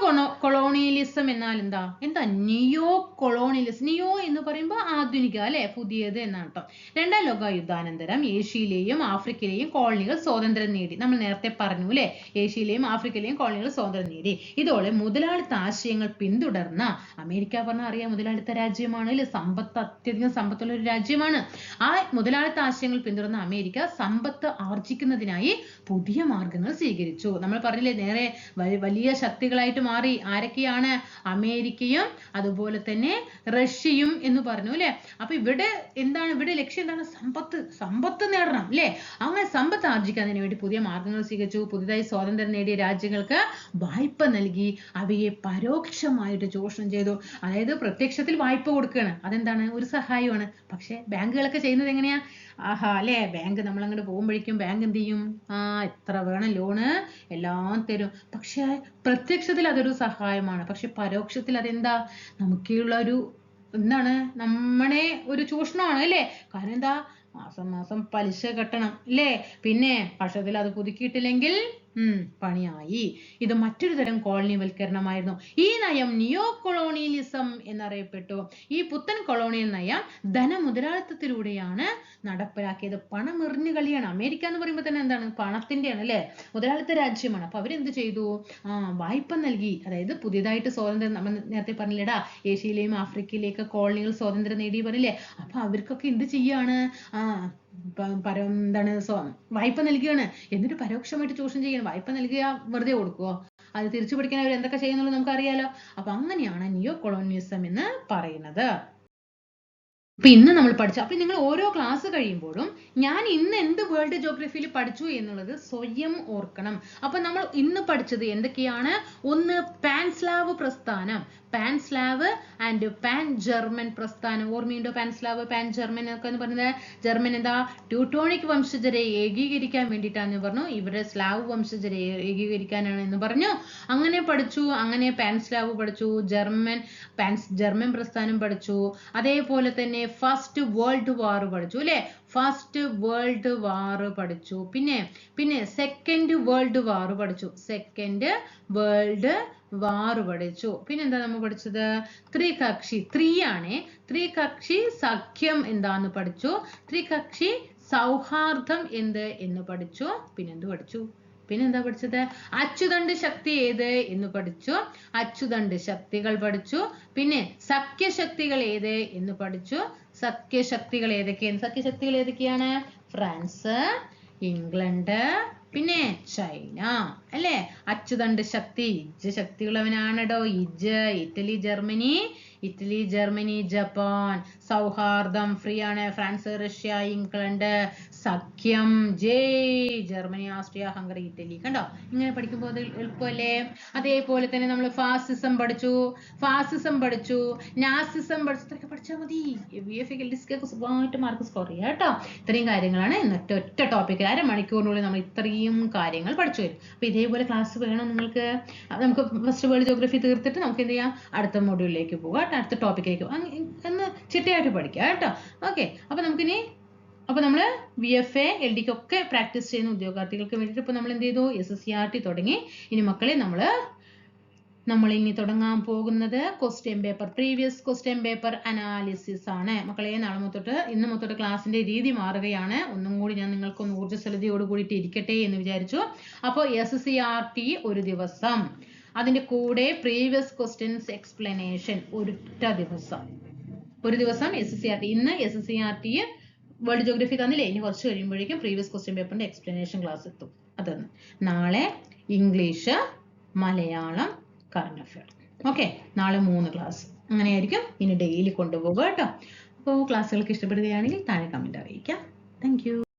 കൊളോണിയലിസം എന്നാൽ എന്താ നിയോ കൊളോണിയലിസം? നിയോ എന്ന് പറയുമ്പോൾ ആധുനിക അല്ലെ, പുതിയത് എന്നാണ് കേട്ടോ. രണ്ടാം ലോക യുദ്ധാനന്തരം ഏഷ്യയിലെയും ആഫ്രിക്കയിലെയും കോളനികൾ സ്വാതന്ത്ര്യം നേടി. നമ്മൾ നേരത്തെ പറഞ്ഞു അല്ലെ, ഏഷ്യയിലെയും ആഫ്രിക്കയിലെയും കോളനികൾ സ്വാതന്ത്ര്യം നേടി. ഇതോടെ മുതലാളിത്ത ആശയങ്ങൾ പിന്തുടർന്ന അമേരിക്ക പറഞ്ഞാൽ അറിയാം, മുതലാളിത്ത രാജ്യമാണ് അല്ലെ, അത്യധികം സമ്പത്തുള്ള ഒരു രാജ്യമാണ്. ആ മുതലാളിത്ത ആശയങ്ങൾ പിന്തുടർന്ന അമേരിക്ക സമ്പത്ത് ആർജിക്കുന്നതിനായി പുതിയ മാർഗങ്ങൾ സ്വീകരിച്ചു. നമ്മൾ പറഞ്ഞില്ലേ, നേരെ വലിയ ശക്തികളായിട്ട് മാറി. ആരൊക്കെയാണ്? അമേരിക്കയും അതുപോലെ തന്നെ റഷ്യയും എന്ന് പറഞ്ഞു അല്ലെ. അപ്പൊ ഇവിടെ ലക്ഷ്യം എന്താണ്? സമ്പത്ത് നേടണം അല്ലെ. അങ്ങനെ സമ്പത്ത് ആർജിക്കുന്നതിന് വേണ്ടി പുതിയ മാർഗങ്ങൾ സ്വീകരിച്ചു. പുതിയതായി സ്വാതന്ത്ര്യം നേടിയ രാജ്യങ്ങൾക്ക് വായ്പ നൽകി അവയെ പരോക്ഷമായിട്ട് ചൂഷണം ചെയ്തു. അതായത് പ്രത്യക്ഷത്തിൽ വായ്പ കൊടുക്കുകയാണ്, അതെന്താണ്? ഒരു സഹായമാണ്. പക്ഷെ ബാങ്കുകളൊക്കെ ചെയ്യുന്നത് എങ്ങനെയാ? അല്ലെ, ബാങ്ക് നമ്മൾ അങ്ങോട്ട് പോകുമ്പോഴേക്കും ബാങ്ക് എന്ത് ചെയ്യും? എത്ര വേണം ലോണ് എല്ലാം തരും. പക്ഷെ പ്രത്യക്ഷ പ്രത്യക്ഷത്തിൽ അതൊരു സഹായമാണ്, പക്ഷെ പരോക്ഷത്തിൽ അതെന്താ നമുക്കുള്ള ഒരു എന്താണ് നമ്മുടെ ഒരു ചൂഷണമാണ് അല്ലേ? കാരണം എന്താ, മാസം മാസം പലിശ കെട്ടണം അല്ലേ? പിന്നെ വർഷത്തിൽ അത് പുതുക്കിയിട്ടില്ലെങ്കിൽ പണിയായി. ഇത് മറ്റൊരു തരം കോളനിവൽക്കരണമായിരുന്നു. ഈ നയം നിയോ കൊളോണിയലിസം എന്നറിയപ്പെട്ടു. ഈ പുത്തൻ കൊളോണിയൽ നയം ധനമുതലാളിത്തത്തിലൂടെയാണ് നടപ്പിലാക്കിയത്. പണമെറിഞ്ഞു കളിയാണ്. അമേരിക്ക എന്ന് പറയുമ്പോൾ തന്നെ എന്താണ്, പണത്തിന്റെയാണ് അല്ലേ? മുതലാളിത്ത രാജ്യമാണ്. അപ്പൊ അവരെന്ത് ചെയ്തു, വായ്പ നൽകി. അതായത് പുതിയതായിട്ട് സ്വാതന്ത്ര്യം, നമ്മൾ നേരത്തെ പറഞ്ഞില്ലേടാ, ഏഷ്യയിലെയും ആഫ്രിക്കയിലെയൊക്കെ കോളനികൾ സ്വാതന്ത്ര്യം നേടി പറഞ്ഞില്ലേ? അപ്പൊ അവർക്കൊക്കെ എന്ത് ചെയ്യാണ്, എന്താണ്, വായ്പ നൽകുകയാണ്. എന്നിട്ട് പരോക്ഷമായിട്ട് ചൂഷണം ചെയ്യണം. വായ്പ നൽകുക വെറുതെ കൊടുക്കുവോ? അത് തിരിച്ചു പിടിക്കാൻ അവർ എന്തൊക്കെ ചെയ്യുന്നുള്ളത് നമുക്കറിയാലോ. അപ്പൊ അങ്ങനെയാണ് നിയോ കൊളോണിയലിസം എന്ന് പറയുന്നത്. അപ്പൊ ഇന്ന് നമ്മൾ പഠിച്ച, അപ്പൊ നിങ്ങൾ ഓരോ ക്ലാസ് കഴിയുമ്പോഴും ഞാൻ ഇന്ന് എന്ത് വേൾഡ് ജോഗ്രഫിയിൽ പഠിച്ചു എന്നുള്ളത് സ്വയം ഓർക്കണം. അപ്പൊ നമ്മൾ ഇന്ന് പഠിച്ചത് എന്തൊക്കെയാണ്? ഒന്ന്, പാൻസ്ലാവ് പ്രസ്ഥാനം, പാൻസ്ലാവ് ആൻഡ് പാൻ ജർമ്മൻ പ്രസ്ഥാനം. ഓർമ്മയുണ്ടോ പാൻസ്ലാവ്, പാൻ ജർമ്മൻ ഒക്കെ എന്ന് പറയുന്നത്? ജർമ്മൻ എന്താ, ട്യൂട്ടോണിക് വംശജരെ ഏകീകരിക്കാൻ വേണ്ടിയിട്ടാന്ന് പറഞ്ഞു. ഇവരുടെ സ്ലാവ് വംശജരെ ഏകീകരിക്കാനാണ് എന്ന് പറഞ്ഞു. അങ്ങനെ പഠിച്ചു. അങ്ങനെ പാൻസ്ലാവ് പഠിച്ചു, ജർമ്മൻ പ്രസ്ഥാനം പഠിച്ചു. അതേപോലെ തന്നെ ഫസ്റ്റ് വേൾഡ് വാർ പഠിച്ചു അല്ലെ? ഫസ്റ്റ് വേൾഡ് വാർ പഠിച്ചു. പിന്നെ സെക്കൻഡ് വേൾഡ് വാർ പഠിച്ചു. സെക്കൻഡ് വേൾഡ് വാർ പഠിച്ചു. പിന്നെന്താ നമ്മൾ പഠിച്ചത്? ത്രികക്ഷി, ത്രികക്ഷി സഖ്യം എന്താന്ന് പഠിച്ചു. ത്രികക്ഷി സൗഹാർദ്ദം എന്ന് പഠിച്ചു. പിന്നെന്താ പഠിച്ചത്? അച്ചുതണ്ട് ശക്തി ഏത് എന്ന് പഠിച്ചു. അച്ചുതണ്ട് ശക്തികൾ പഠിച്ചു. പിന്നെ സഖ്യശക്തികൾ ഏത് എന്ന് പഠിച്ചു. സഖ്യശക്തികൾ ഏതൊക്കെയാണ്? ഫ്രാൻസ്, ഇംഗ്ലണ്ട്, പിന്നെ ചൈന അല്ലേ? അച്ചുതണ്ട് ശക്തി, ശക്തിയുള്ളവനാണോ? Italy, Germany, Japan. സൗഹാർദ്ദം, ഫ്രീ ആണ്, ഫ്രാൻസ്, റഷ്യ, ഇംഗ്ലണ്ട്. സഖ്യം, ജർമ്മനി, ഓസ്ട്രിയ, ഹംഗറി, ഇറ്റലി. കണ്ടോ? ഇങ്ങനെ പഠിക്കുമ്പോൾ അത് എളുപ്പമല്ലേ? അതേപോലെ തന്നെ നമ്മൾ ഫാസിസം പഠിച്ചു, നാസിസം പഠിച്ചു. ഇത്രയൊക്കെ പഠിച്ചാൽ മതി. VFA LDC സുഖമായിട്ട് മാർക്ക് സ്കോർ ചെയ്യാം കേട്ടോ. ഇത്രയും കാര്യങ്ങളാണ് ഇന്നത്തെ ഒറ്റ ടോപ്പിക്കിൽ. അരമണിക്കൂറിനുള്ളിൽ നമ്മൾ ഇത്രയും കാര്യങ്ങൾ പഠിച്ചു വരും. അപ്പൊ ഇതേപോലെ ക്ലാസ് വേണം നിങ്ങൾക്ക്. നമുക്ക് ഫസ്റ്റ് വേൾഡ് ജോഗ്രഫി തീർത്തിട്ട് നമുക്ക് എന്ത് ചെയ്യാം, അടുത്ത മൊഡ്യൂളിലേക്ക് പോകാം, അടുത്ത ടോപ്പിക്കിലേക്ക് ഒന്ന് ചിട്ടയായിട്ട് പഠിക്കാം കേട്ടോ. ഓക്കെ, അപ്പൊ നമ്മള് VFA LD ഒക്കെ പ്രാക്ടീസ് ചെയ്യുന്ന ഉദ്യോഗാർത്ഥികൾക്ക് വേണ്ടിയിട്ട് ഇപ്പൊ നമ്മൾ എന്ത് ചെയ്തു, SSCRT തുടങ്ങി. ഇനി മക്കളെ നമ്മൾ ഇനി തുടങ്ങാൻ പോകുന്നത് പ്രീവിയസ് ക്വസ്റ്റ്യൻ പേപ്പർ അനാലിസിസ് ആണ്. മക്കളെ ഇന്ന് മൊത്തോട്ട് ക്ലാസ്സിന്റെ രീതി മാറുകയാണ്. ഒന്നും കൂടി ഞാൻ നിങ്ങൾക്കൊന്ന് ഊർജ്ജസ്വലതയോട് കൂടിയിട്ട് ഇരിക്കട്ടെ എന്ന് വിചാരിച്ചു. അപ്പോൾ SSCRT ഒരു ദിവസം, അതിന്റെ കൂടെ പ്രീവിയസ് ക്വസ്റ്റ്യൻസ് എക്സ്പ്ലനേഷൻ ഒരു ദിവസം SSCRT. ഇന്ന് SSCRT വേൾഡ് ജോഗ്രഫി തന്നില്ലേ, ഇനി കുറച്ച് കഴിയുമ്പോഴേക്കും പ്രീവിയസ് ക്വസ്റ്റ്യൻ പേപ്പറിന്റെ എക്സ്പ്ലനേഷൻ ക്ലാസ് എത്തും. അതൊന്ന് നാളെ English, Malayalam, current affair. Okay, നാളെ 3 ക്ലാസ് അങ്ങനെയായിരിക്കും. ഇനി ഡെയിലി കൊണ്ടുപോകുക കേട്ടോ. അപ്പോൾ ക്ലാസ്സുകൾക്ക് ഇഷ്ടപ്പെടുകയാണെങ്കിൽ താഴെ കമന്റ് അറിയിക്കാം. Thank you.